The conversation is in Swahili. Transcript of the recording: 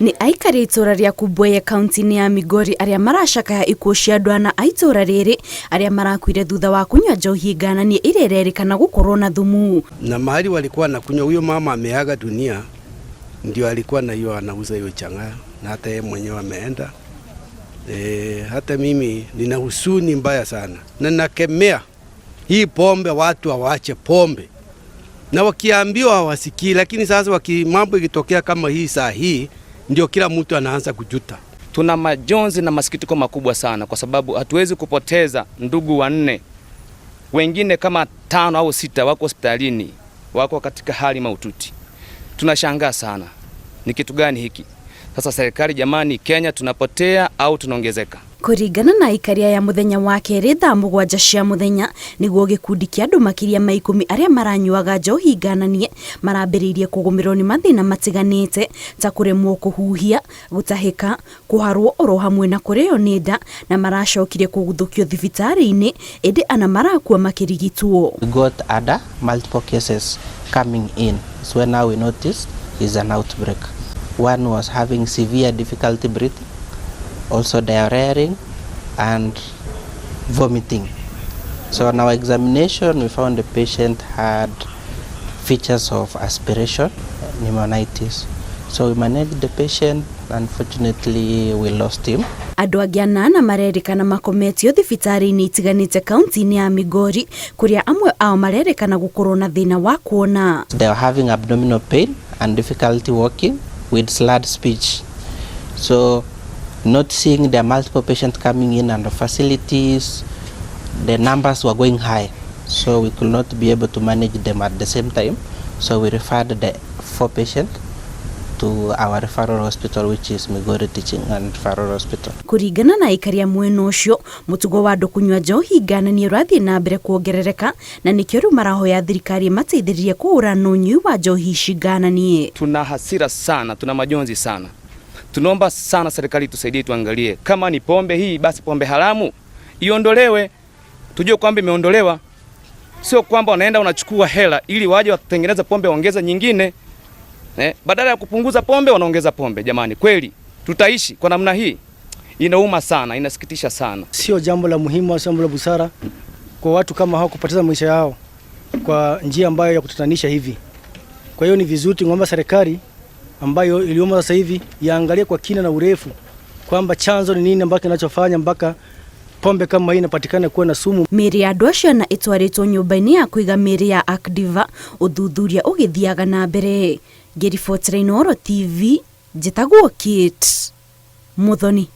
Ni aikari itura ria Kubweye kaunti-inĩ ya Migori aria maracakaya ikuũ cia andũ ana a itura rĩrĩ aria marakuire thutha wa kunyua njohi ngananie iria irerĩkana gũkorwo na thumu. Na mahali walikuwa na kunywa, huyo mama ameaga dunia, ndio alikuwa na hiyo anauza hiyo chang'aa, na hata yeye mwenyewe ameenda. Hata mimi nina huzuni mbaya sana, na nakemea hii pombe, watu waache pombe, na wakiambiwa hawasikii. Lakini sasa mambo ikitokea kama hii saa hii, ndio kila mtu anaanza kujuta. Tuna majonzi na masikitiko makubwa sana, kwa sababu hatuwezi kupoteza ndugu 4, wengine kama 5 au 6 wako hospitalini, wako katika hali mahututi. Tunashangaa sana, ni kitu gani hiki? Sasa serikali, jamani, Kenya tunapotea au tunaongezeka? Kũringana na ikaria ya muthenya wa kerĩ thaa 7 cia muthenya, niguo gikundi kia andu makiria ma 10 aria maranyuaga njohi ngananie marambĩrĩirie kũgũmĩrwo nĩ mathĩna matiganĩte ta kũremwo kũhuhia, gũtahĩka, kũharwo oro hamwe na kũrĩo nĩ nda, na maracokire kũguthũkio thibitarĩ-inĩ ĩndĩ ana marakua makĩrigitwo. We got other multiple cases coming in. So now we noticed is an outbreak. One was having severe difficulty breathing, also diarrhea and vomiting. So on our examination, we found the patient had features of aspiration, pneumonitis. So we managed the patient. Unfortunately, we lost him. Andũ angĩ 8 marerĩkana makometio thibitarĩ-inĩ itiganĩte kaunti-inĩ ya Migori, kuria amwe ao marerĩkana gũkorwo na thĩna wa kuona. They are having abdominal pain and difficulty walking with slurred speech. So not seeing the multiple patients coming in and the facilities, the numbers were going high, so we could not be able to manage them at the same time. So we referred the 4 patients to our referral hospital, which is Migori Teaching and Referral Hospital. Kũringana na ikaria mwena ũcio, mũtugo wa andũ kunyua njohi ngananie ũrathiĩ na mbere kuongerereka, na nĩkĩo rĩu marahoya thirikari mateithĩrĩrie kũhũrana ũnyui wa njohi ici ngananie. Tuna hasira sana, tuna majonzi sana. Tunaomba sana serikali tusaidie, tuangalie kama ni pombe hii, basi pombe haramu iondolewe, tujue kwamba imeondolewa. Sio kwamba wanaenda unachukua hela ili waje watengeneza pombe waongeza nyingine. Badala ya kupunguza pombe wanaongeza pombe. Jamani, kweli tutaishi kwa namna hii? Inauma sana, inasikitisha sana. Sio jambo la muhimu, sio jambo la busara kwa watu kama hao kupoteza maisha yao kwa njia ambayo ya kutatanisha hivi. Kwa hiyo ni vizuri tuomba serikali ambayo iliomba sasa hivi yaangalie kwa kina na urefu kwamba chanzo ni nini ambacho kinachofanya mpaka pombe kama hii inapatikana kuwa na sumu. Mĩĩrĩ ya andũ acio na ĩtwarĩtwo nyũmba-inĩ ya kũiga mĩĩrĩ ya Akdiva, ũthuthuria ũgĩthiaga na mbere. Ngĩribotera Inooro TV, njĩtagwo Kate Muthoni.